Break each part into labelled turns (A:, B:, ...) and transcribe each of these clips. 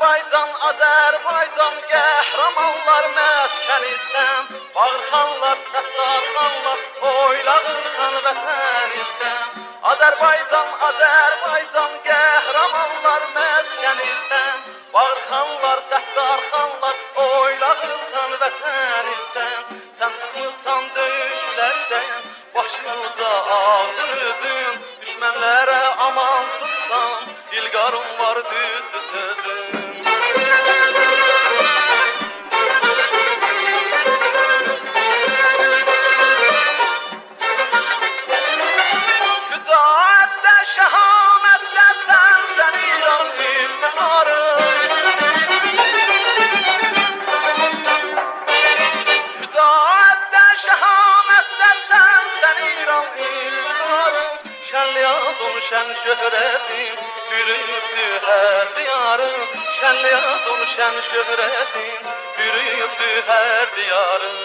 A: Azərbaycan, Azərbaycan qəhrəmanlar məskənisən. Bağırxanlar, səttarxanlar, oylağırsan vətənisən. Azərbaycan, Azərbaycan qəhrəmanlar məskənisən. Bağırxanlar, səttarxanlar, oylağırsan vətənisən. Sən çıxmısan döyüşlərdən, başınıza ağdırıdın. Düşmənlərə amansızsan, İlqarın var düzdür sözün. Şücaətdə, şəhamətdə sən İran iftiharı. Şücaətdə, şəhamətdə sən İran iftiharı. Şənliyadun şən şöhrətin, bürüyübdür hər diyarın. Şənliyadun şən şöhrətin, bürüyübdür hər diyarın.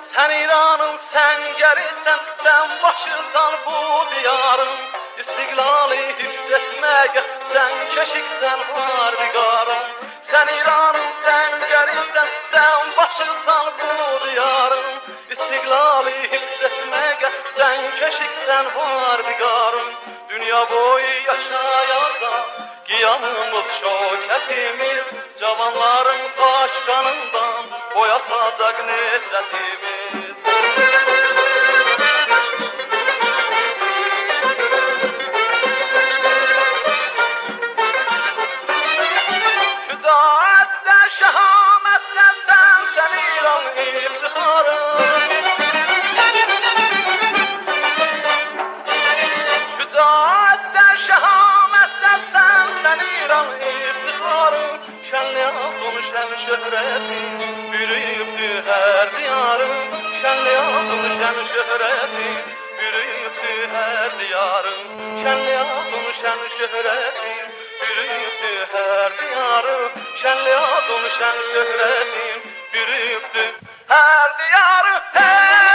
A: Sən İranın, sən gərisən, sən başırsan bu diyarın. İstiqlali hifz etməyə, sən keşiksən harbigarın. Sən İranın, sən gərisən, sən başırsan bu diyarın. İstiqlali hifz etməyə, sən keşiksən harbigarın. Dünya boyu yaşayacaq, qiyamımız şöhrətimiz. Cavanların taç qanından boyatacaq nefrətimiz. Şücaətdə, şəhamətdə sən İran iftiharı. Şücaətdə, şəhamətdə sən İran iftiharı. Şənliyadun şən şöhrətin, bürüyübdür hər diyarın. Şənliyadun şən şöhrətin, bürüyübdür hər diyarın. Şənliyadun şən şöhrətin, bürüyübdür hər diyarın. Şənliyadun şən şöhrətin, bürüyübdür hər diyarın.